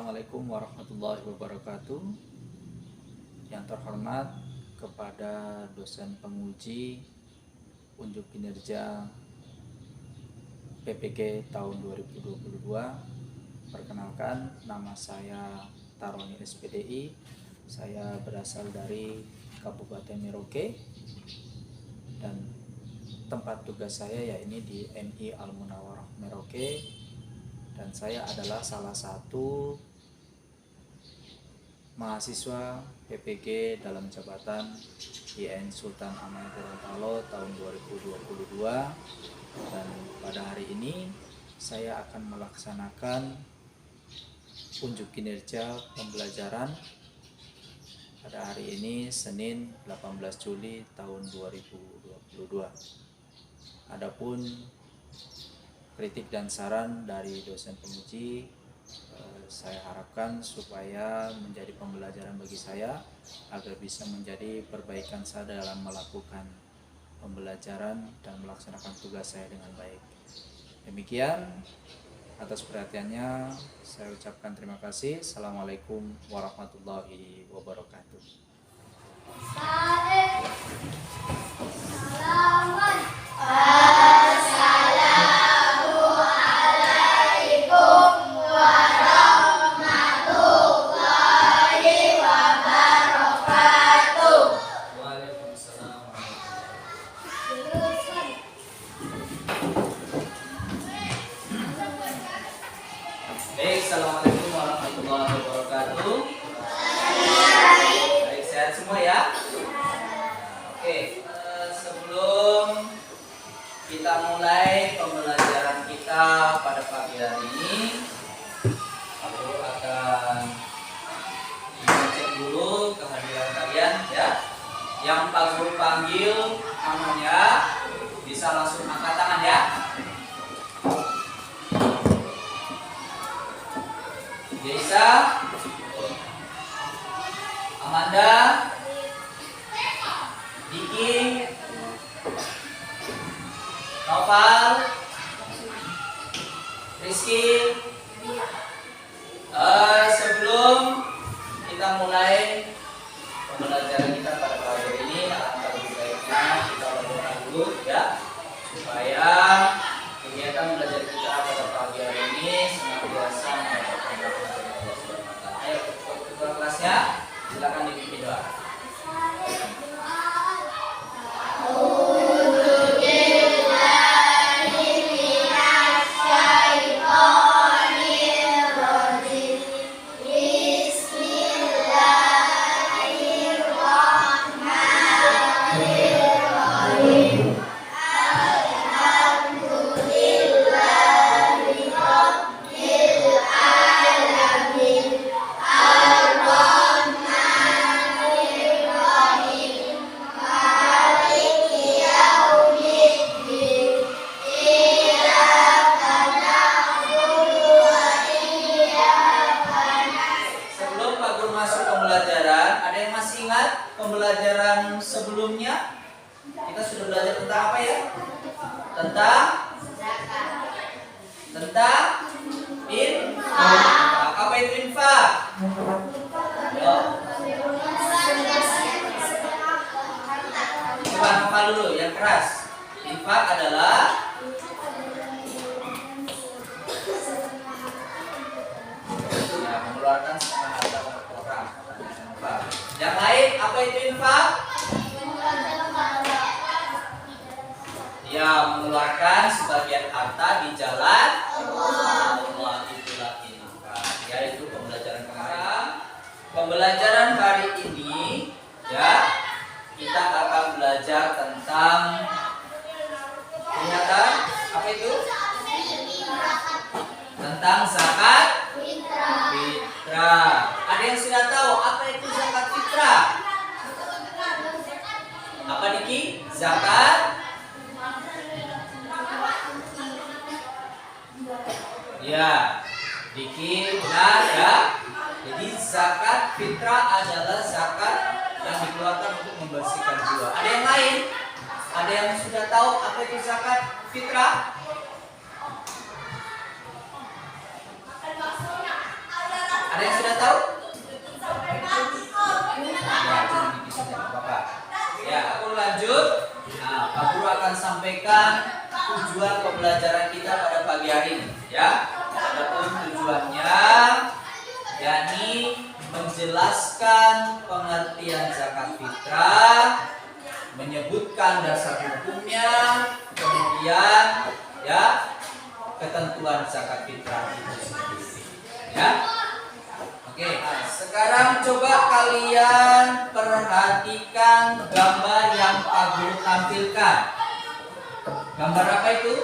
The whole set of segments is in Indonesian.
Assalamualaikum warahmatullahi wabarakatuh. Yang terhormat kepada dosen penguji unjuk kinerja PPG tahun 2022. Perkenalkan, nama saya Taroni SPDI. Saya berasal dari Kabupaten Merauke dan tempat tugas saya yaitu di MI Al Munawwarah Merauke. Dan saya adalah salah satu mahasiswa PPG dalam jabatan IN Sultan Amanat Gorontalo tahun 2022. Dan pada hari ini saya akan melaksanakan unjuk kinerja pembelajaran pada hari ini Senin 18 Juli tahun 2022. Adapun kritik dan saran dari dosen penguji saya harapkan supaya menjadi pembelajaran bagi saya agar bisa menjadi perbaikan saya dalam melakukan pembelajaran dan melaksanakan tugas saya dengan baik. Demikian, atas perhatiannya saya ucapkan terima kasih. Assalamualaikum warahmatullahi wabarakatuh. Assalamualaikum warahmatullahi wabarakatuh. Baik, sehat semua ya. Oke, sebelum kita mulai pembelajaran kita pada pagi hari ini, aku akan cek dulu kehadiran kalian ya. Yang Pak Guru panggil namanya bisa langsung angkat tangan ya. Desa, Amanda, Diki, Noval, Rizky. Sebelum kita mulai pembelajaran kita pada pagi hari ini, alangkah lebih baiknya kita berdoa dulu ya, supaya kegiatan belajar kita pada pagi hari ini senantiasa mendapatkan rahmat dari Allah Subhanahu wa Ta'ala. Ayo, ketua kelasnya silakan dipimpin doa. Pembelajaran sebelumnya kita sudah belajar tentang apa ya? Tentang infak. Apa itu infak? Coba hafal dulu yang keras. Infak adalah mengeluarkan setengah harta orang. Yang lain, apa itu infak? Ya, mengeluarkan sebagian harta di jalan Allah. Itulah infak. Ya, itu pembelajaran kemarin. Pembelajaran hari ini ya, kita akan belajar tentang ingatan apa itu? Tentang zakat fitrah. Ada yang sudah tahu apa itu zakat fitrah? Apa Diki? Zakat? Ya, Diki benar ya. Jadi zakat fitrah adalah zakat yang dikeluarkan untuk membersihkan jiwa. Ada yang lain? Ada yang sudah tahu apa itu zakat fitrah? Ada yang sudah tahu? Ya, cuma dikit saja, Bapak. Ya, aku lanjut. Nah, Pak Guru akan sampaikan tujuan pembelajaran kita pada pagi hari ini. Ya, adapun tujuannya yakni menjelaskan pengertian zakat fitrah, menyebutkan dasar hukumnya, kemudian ya ketentuan zakat fitrah itu sendiri. Ya, oke. Sekarang coba kalian perhatikan gambar yang Pak Guru tampilkan. Gambar apa itu?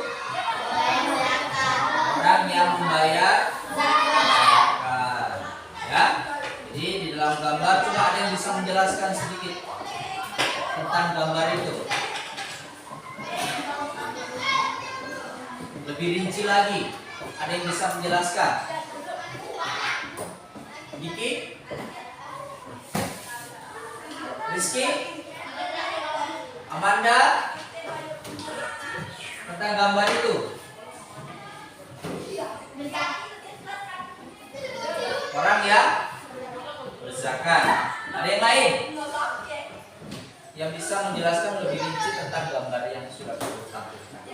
Orang yang membayar zakat. Ya, jadi di dalam gambar coba ada yang bisa menjelaskan sedikit tentang gambar itu. Lebih rinci lagi, ada yang bisa menjelaskan? Diki? Rizky? Amanda? Tentang gambar itu? Orang yang berzakat. Ada yang lain yang bisa menjelaskan lebih rinci tentang gambar yang sudah kita tampilkan?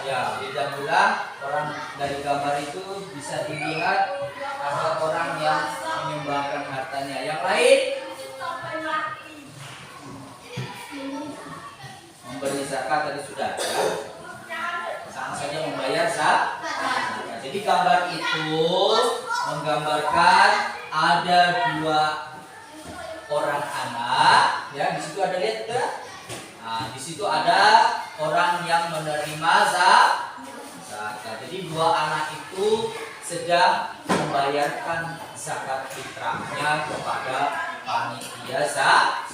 Ya, tidak mudah. Orang dari gambar itu bisa dilihat ada orang yang menyumbangkan hartanya. Yang lain memberi zakat tadi sudah ya. Sama saja membayar zakat. Jadi gambar itu menggambarkan ada dua orang anak, ya. Di situ ada, lihat enggak? Nah, di situ ada orang yang menerima zakat. Jadi dua anak itu sedang membayarkan zakat fitrahnya kepada panitia zakat.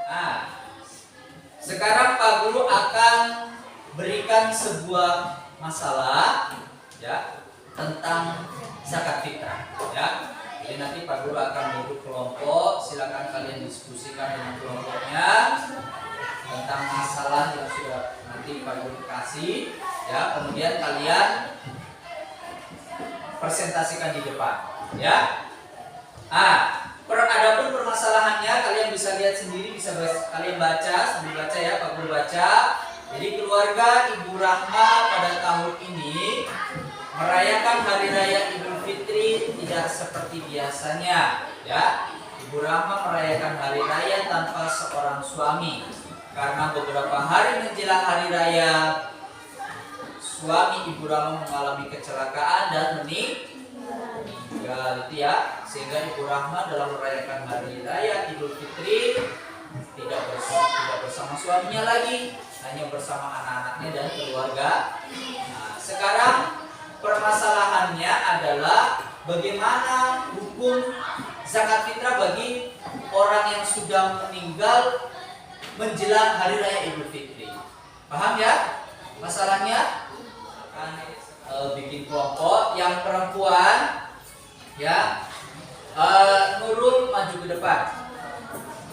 Nah, sekarang Pak Guru akan berikan sebuah masalah ya tentang zakat fitrah ya. Jadi nanti Pak Guru akan membentuk kelompok, silakan kalian diskusikan dengan kelompoknya tentang masalah yang sudah nanti Pak Guru kasih ya. Kemudian kalian presentasikan di depan ya. Adapun permasalahannya kalian bisa lihat sendiri, bisa kalian baca sambil baca ya, Pak Guru baca. Jadi keluarga Ibu Rahma pada tahun ini merayakan Hari Raya Idul Fitri tidak seperti biasanya ya. Ibu Rahma merayakan Hari Raya tanpa seorang suami karena beberapa hari menjelang Hari Raya suami Ibu Rahma mengalami kecelakaan dan meninggal itu ya, sehingga Ibu Rahma dalam merayakan Hari Raya Idul Fitri tidak bersama suaminya lagi, hanya bersama anak-anaknya dan keluarga. Nah, sekarang permasalahannya adalah bagaimana hukum zakat fitrah bagi orang yang sudah meninggal menjelang Hari Raya Idul Fitri. Paham ya masalahnya? Akan bikin kelompok. Yang perempuan ya, Nurul maju ke depan.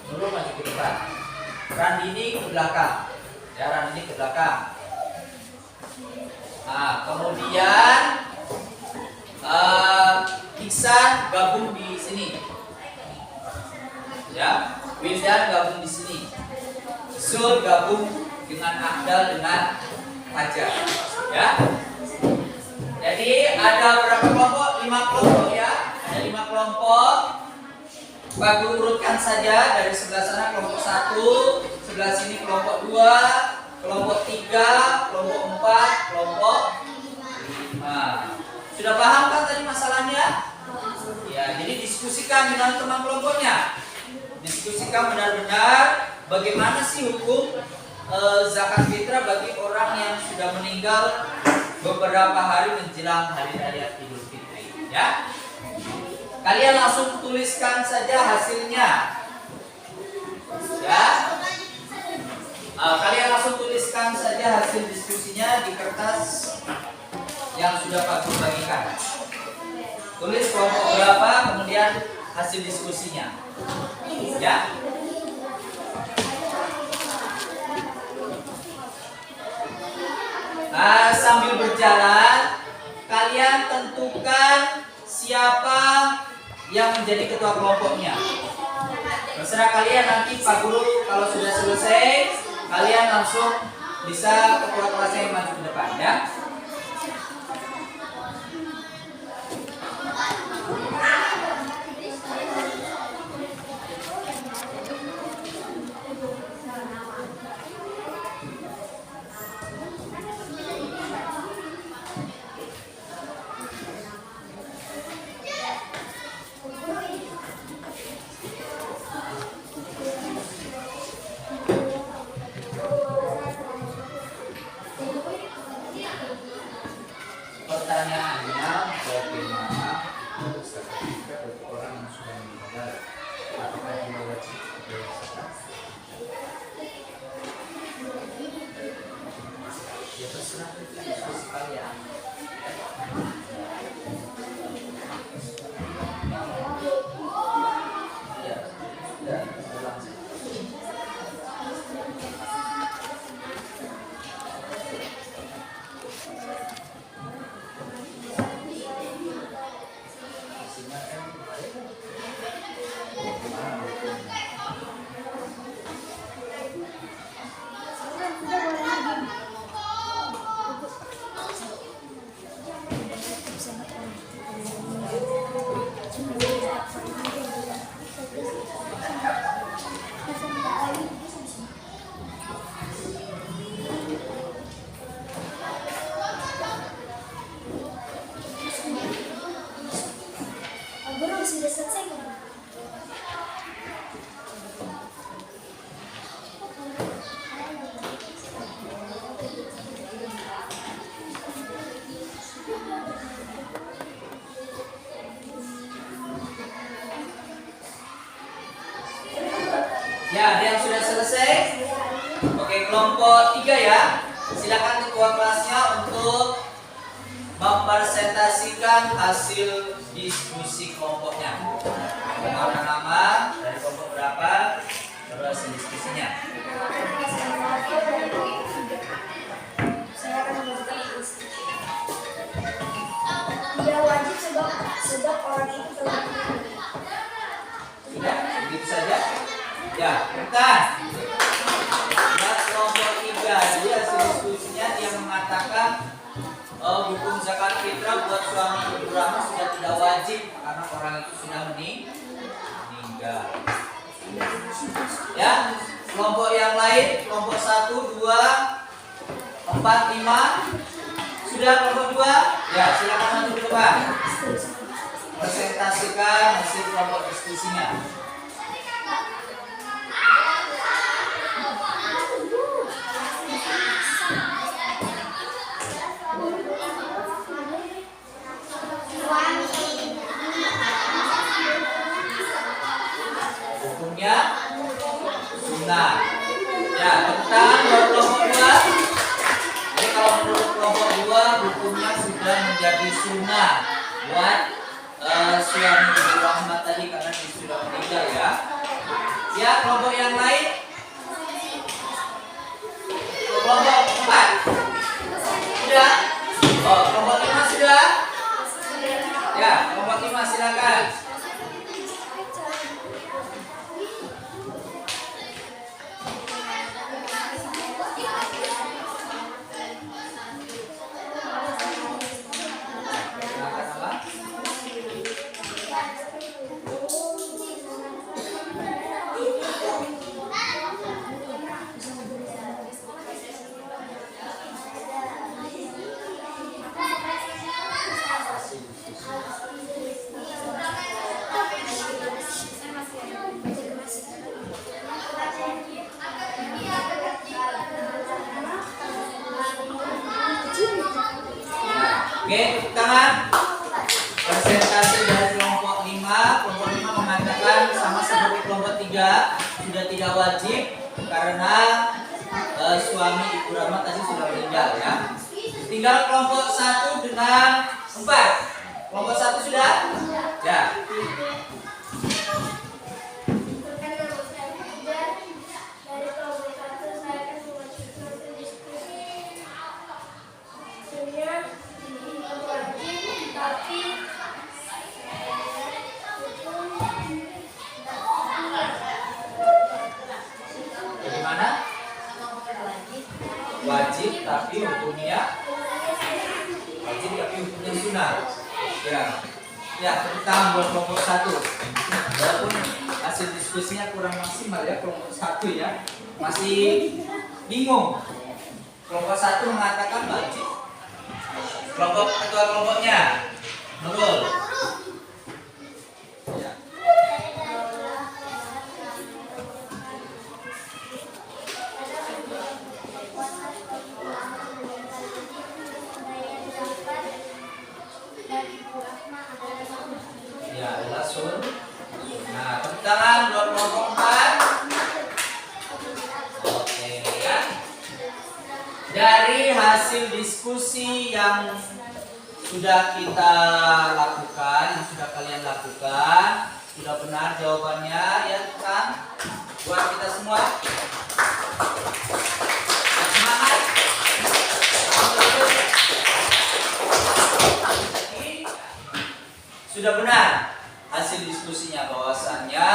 Nurul maju ke depan. Randini ke belakang. Ya, Randini ke belakang. Nah, kemudian Iksan gabung di sini. Ya, Wildan gabung di sini. Sul gabung dengan Akdal dengan Fajar. Ya. Jadi ada berapa kelompok? 5 kelompok ya. Ada 5 kelompok. Pak Guru urutkan saja dari sebelah sana kelompok 1, sebelah sini kelompok 2, kelompok 3, kelompok 4, kelompok 5. Sudah paham kan tadi masalahnya? Ya, jadi diskusikan dengan teman kelompoknya. Diskusikan benar-benar bagaimana sih hukum zakat fitrah bagi orang yang sudah meninggal beberapa hari menjelang Hari Raya Idul Fitri, ya. Kalian langsung tuliskan saja hasilnya. Ya. Kalian langsung tuliskan saja hasil diskusinya di kertas yang sudah Pak Guru bagikan. Tulis kelompok berapa, kemudian hasil diskusinya. Ya. Sambil berjalan, kalian tentukan siapa yang menjadi ketua kelompoknya. Terserah kalian, nanti Pak Guru kalau sudah selesai, kalian langsung bisa ketua kelasnya yang maju ke depan ya. Pertanyaannya, bagaimana sertifikat bagi orang yang sudah meninggal? Apakah dia wajib berdasarkan? Ya terserah diskusi kalian. Ya, sudah ulang saja. Sudah selesai kan? Ya, ada yang sudah selesai? Oke, kelompok 3 ya. Silakan ketua kelasnya untuk mempresentasikan hasil diskusi kelompoknya. Nama-nama dari kelompok berapa, terus diskusinya. Saya akan membuka tidak wajib sebab orang itu telah Sudah, begitu saja. Ya, bentar. Buat kelompok 3, jadi hasil diskusinya dia mengatakan hukum zakat fitrah buat suami ibu rahmah sudah tidak wajib karena orang itu sudah meninggal. Ya, kelompok yang lain, kelompok 1, 2, 4, 5. Sudah kelompok 2? Ya, silakan maju ke depan. Presentasikan hasil kelompok diskusinya. Hukumnya sunnah. Ya, tentang kelompok 2. Jadi kalau menurut kelompok 2 hukumnya sudah menjadi sunnah buat suami ibu rahmah tadi karena dia sudah meninggal ya. Ya, kelompok yang lain. Kelompok 4 sudah. Oh, kelompok 5 sudah. Ya, kelompok 5 silakan. Oke, tepuk tangan. Presentasi dari kelompok 5. Kelompok 5 mengatakan sama seperti kelompok 3 sudah tidak wajib karena suami ibu rahmah tadi sudah meninggal ya. Tinggal kelompok 1 dengan 4. Kelompok 1 sudah? Ya. wajib tapi Bagaimana? Wajib tapi hukumnya sunnah. Ya. Ya, kita buat kelompok 1. Walaupun hasil diskusinya kurang maksimal ya, kelompok 1 ya. Masih bingung. Kelompok 1 mengatakan wajib. Kelompok ketua kelompoknya Nurul. Ya. Ya, adalah sun. Nah, tepuk tangan buat kelompok 4. Oke, ya. Dari hasil diskusi yang sudah kita lakukan, yang sudah kalian lakukan, sudah benar jawabannya ya kan? Buat kita semua. Semangat. Sudah benar hasil diskusinya bahwasannya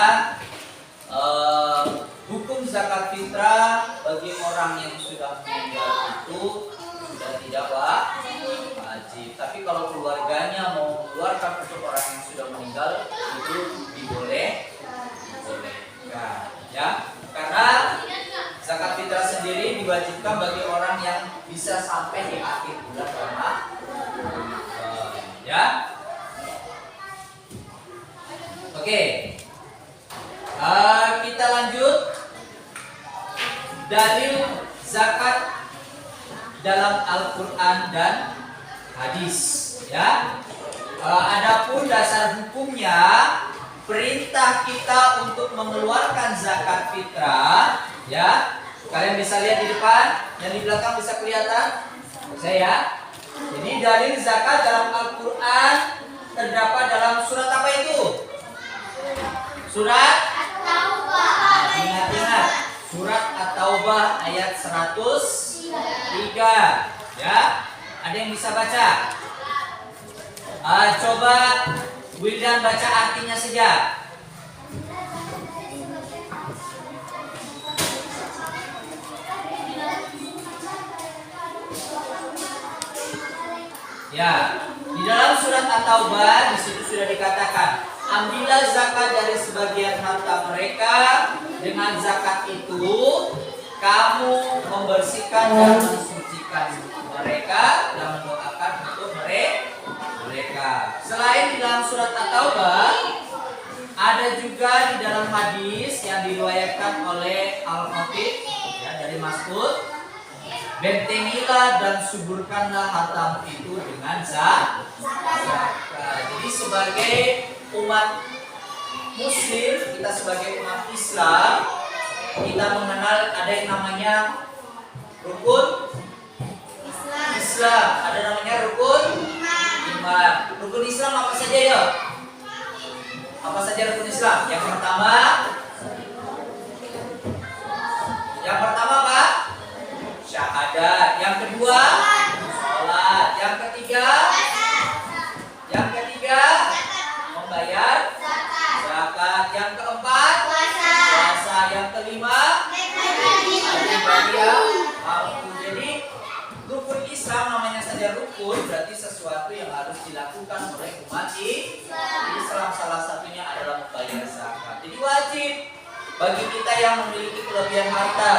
hukum zakat fitrah bagi orang yang sudah meninggal itu sudah tidak wajib. Tapi kalau keluarganya mau mengeluarkan untuk orang yang sudah meninggal itu dibolehkan, ya. Karena zakat fitrah sendiri diwajibkan bagi orang yang bisa sampai di akhir bulan Ramadan, ya. Oke, kita lanjut. Dalil zakat dalam Al-Quran dan hadis, ya. Adapun dasar hukumnya, perintah kita untuk mengeluarkan zakat fitrah, ya. Kalian bisa lihat di depan, yang di belakang bisa kelihatan. Saya. Jadi dalil zakat dalam Al-Quran terdapat dalam surat apa itu? Surat At-Taubah. Ingat-ingat, surat At-Taubah ayat 103. Ya, ada yang bisa baca? Coba Wildan baca artinya saja. Ya, di dalam surat At-Taubah di situ sudah dikatakan, ambillah zakat dari sebagian harta mereka, dengan zakat itu kamu membersihkan dan mensucikan mereka dan mendoakan untuk mereka. Selain di dalam surat At-Taubah, ada juga di dalam hadis yang diriwayatkan oleh Al-Khatib, ya, dari Mas'ud, bentengilah dan suburkanlah hartamu itu dengan zakat. Jadi sebagai umat Muslim, kita sebagai umat Islam, kita mengenal ada yang namanya rukun Islam, ada namanya rukun iman. Rukun Islam apa saja ya? Apa saja rukun Islam? Yang pertama apa? Syahadat. Yang kedua sholat. Yang ketiga membayar zakat. Yang keempat puasa. Yang kelima ibadah mampu. Jadi rukun Islam namanya saja rukun, berarti sesuatu yang harus dilakukan oleh umat Islam. Salah satunya adalah membayar zakat. Jadi wajib bagi kita yang memiliki kelebihan harta.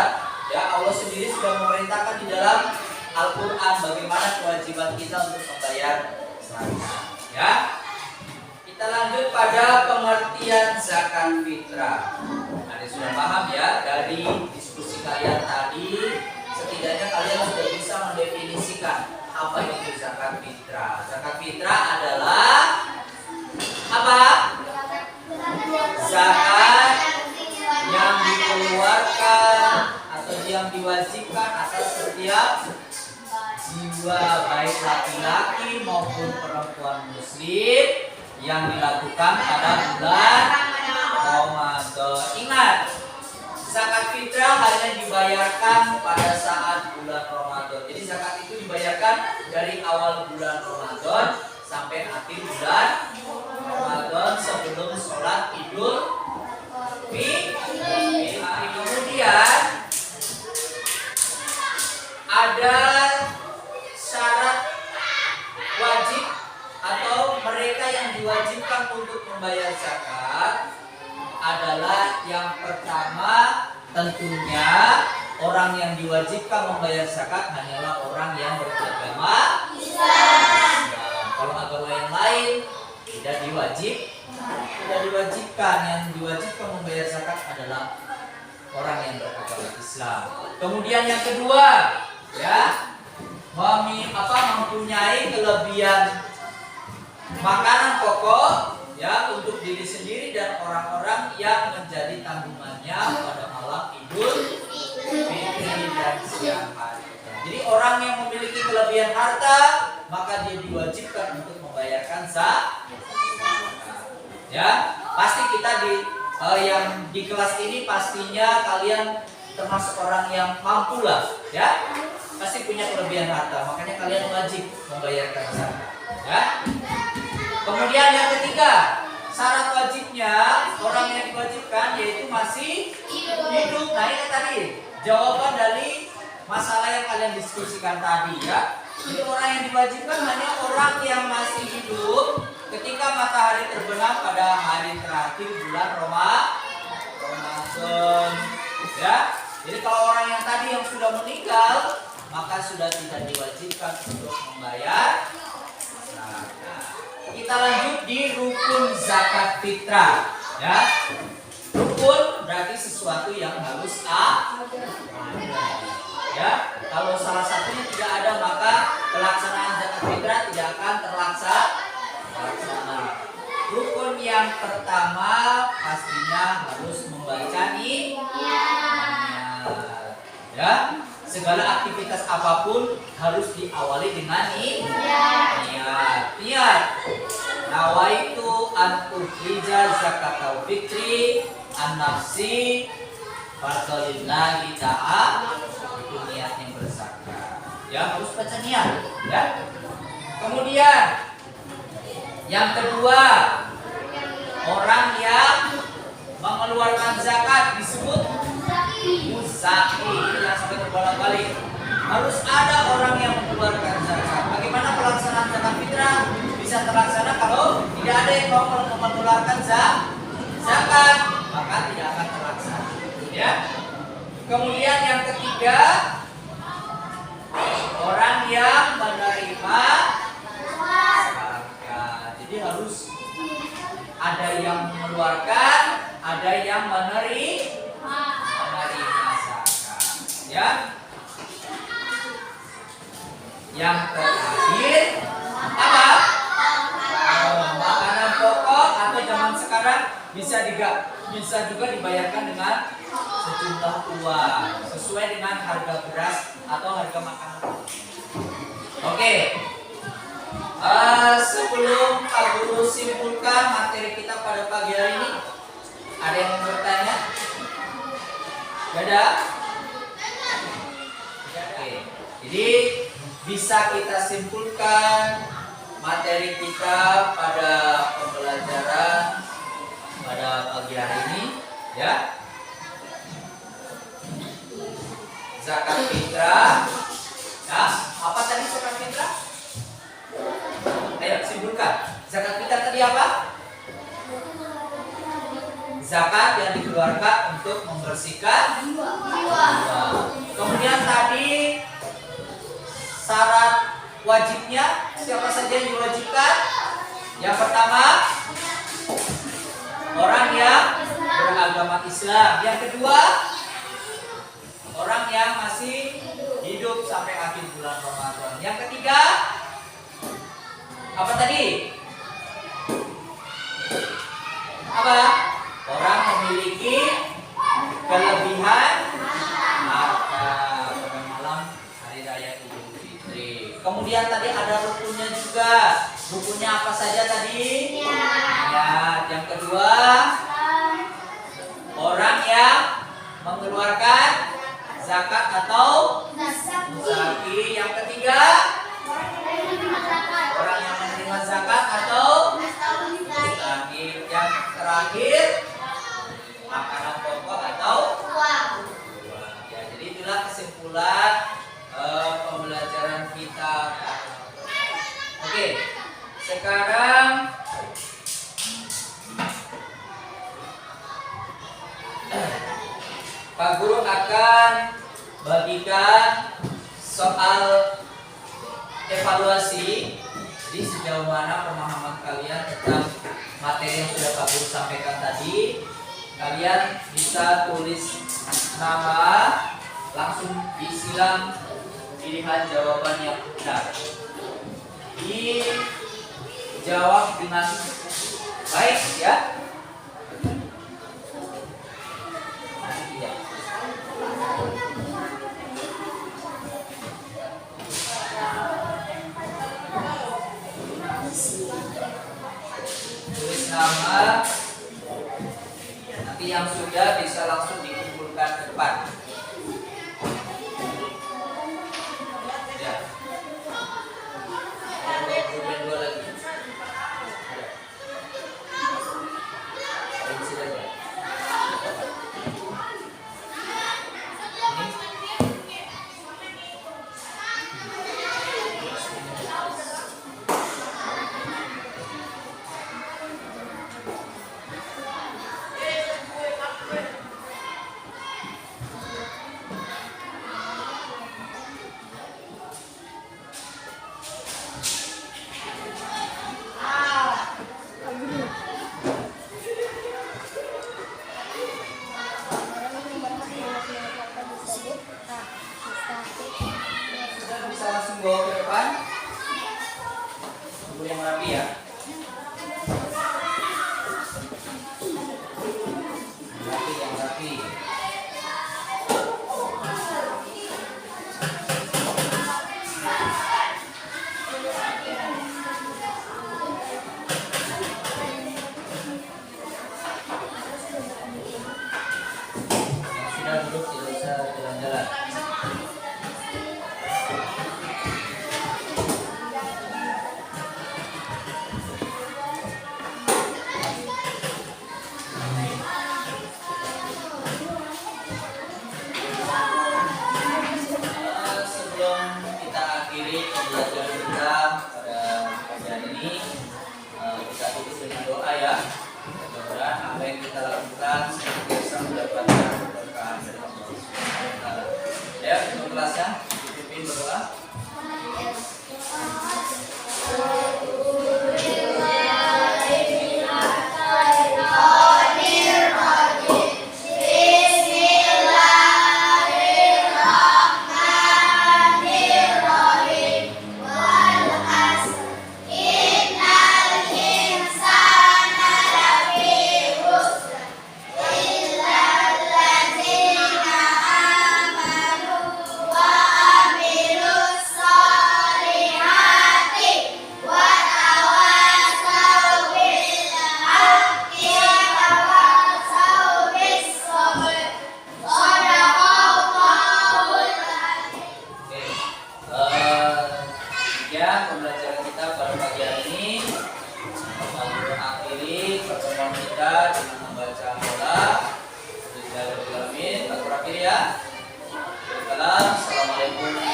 Ya, Allah sendiri sudah memerintahkan di dalam Al-Quran bagaimana kewajiban kita untuk membayar zakat. Ya, kita lanjut pada pengertian zakat fitrah. Anda sudah paham ya dari diskusi kalian tadi? Setidaknya kalian sudah bisa mendefinisikan apa itu zakat fitrah. Zakat fitrah adalah apa? Zakat yang dikeluarkan atau yang diwajibkan atas setiap jiwa, baik laki-laki maupun perempuan muslim, yang dilakukan pada bulan Ramadan. Ingat, zakat fitrah hanya dibayarkan pada saat bulan Ramadan. Jadi zakat itu dibayarkan dari awal bulan Ramadan sampai akhir bulan Ramadan sebelum sholat Idul Fitri. Kemudian ada syarat wajib atau mereka yang diwajibkan untuk membayar zakat adalah yang pertama tentunya orang yang diwajibkan membayar zakat hanyalah orang yang beragama Islam. Kalau agama yang lain tidak diwajibkan. Yang diwajibkan membayar zakat adalah orang yang beragama Islam. Kemudian yang kedua, ya, mempunyai kelebihan makanan pokok ya untuk diri sendiri dan orang-orang yang menjadi tanggungannya pada malam Idul Fitri dan siang hari. Jadi orang yang memiliki kelebihan harta maka dia diwajibkan untuk membayarkan zakat. Ya, pasti kita yang di kelas ini pastinya kalian termasuk orang yang mampu lah, ya. Pasti punya kelebihan harta, makanya kalian wajib membayarkan zakat. Ya. Kemudian yang ketiga, syarat wajibnya orang yang diwajibkan yaitu masih hidup. Nah ini tadi jawaban dari masalah yang kalian diskusikan tadi ya. Jadi orang yang diwajibkan hanya orang yang masih hidup ketika matahari terbenam pada hari terakhir bulan Ramadan. Ya. Jadi kalau orang yang tadi yang sudah meninggal maka sudah tidak diwajibkan untuk membayar. Nah, kita lanjut di rukun zakat fitrah, ya. Rukun berarti sesuatu yang harus ada. Ya, kalau salah satunya tidak ada maka pelaksanaan zakat fitrah tidak akan terlaksana. Rukun yang pertama pastinya harus membaca niyat. Ya, segala aktivitas apapun harus diawali dengan niat. Nawaitu an ukhrija zakatal fitri an nafsi fardalillahi ta'ala. Itu niat yang berzakat. Ya, harus baca niat, ya. Kemudian yang kedua, orang yang mengeluarkan zakat disebut muzaki. Ini yang sampai terbolak-balik. Harus ada orang yang mengeluarkan zakat. Bagaimana pelaksanaan zakat fitrah bisa terlaksana kalau tidak ada yang mau mengeluarkan zakat, maka tidak akan terlaksana. Ya. Kemudian yang ketiga, orang yang menerima zakat. Jadi harus ada yang mengeluarkan, ada yang menerima zakat. Ya. Yang terakhir apa? Makanan pokok atau zaman sekarang bisa juga dibayarkan dengan sejumlah uang sesuai dengan harga beras atau harga makanan pokok. Oke. Sebelum Pak Guru simpulkan materi kita pada pagi hari ini, ada yang mau bertanya? Gak ada? Oke. Jadi bisa kita simpulkan materi kita pada pembelajaran pada pagi hari ini, ya. Zakat fitrah. Ya, apa tadi zakat fitrah? Ayo simpulkan. Zakat fitrah tadi apa? Zakat yang dikeluarkan untuk membersihkan jiwa. Kemudian tadi syarat wajibnya siapa saja yang diwajibkan? Yang pertama, orang yang beragama Islam. Yang kedua, orang yang masih hidup sampai akhir bulan Ramadan. Yang ketiga, apa tadi? Apa? Orang memiliki kelebihan harta pada malam hari raya Idul Fitri. Kemudian tadi ada rukunnya juga. Rukunnya apa saja tadi? Niat. Yang kedua, orang yang mengeluarkan zakat atau zaki. Yang ketiga, kita. Oke, sekarang Pak Guru akan bagikan soal evaluasi. Jadi sejauh mana pemahaman kalian tentang materi yang sudah Pak Guru sampaikan tadi. Kalian bisa tulis nama, langsung disilang pilihan jawaban yang benar. Dijawab dengan baik ya. Tulis nama, nanti yang sudah bisa langsung dikumpulkan ke depan. Ya. Kemudian dua lagi. Ini sini aja. Bisa langsung bawa ke depan. Tunggu yang rapi ya. Rapi, yang rapi. Yang sudah duduk tidak usah jalan-jalan. Sebelum kita akhiri pembelajaran kita pada pelajaran ini, kita tutup dengan doa ya. Mudah-mudahan apa yang kita lakukan senantiasa mendapatkan keberkahan dari Allah Subhanahu wa Ta'ala. Ya, untuk kelasnya dipimpin berdoa. Ya, pembelajaran kita pada pagi hari ini mengakhiri pertemuan kita dengan membaca doa. Bismillahirrahmanirrahim. Aku akhiri ya. Assalamualaikum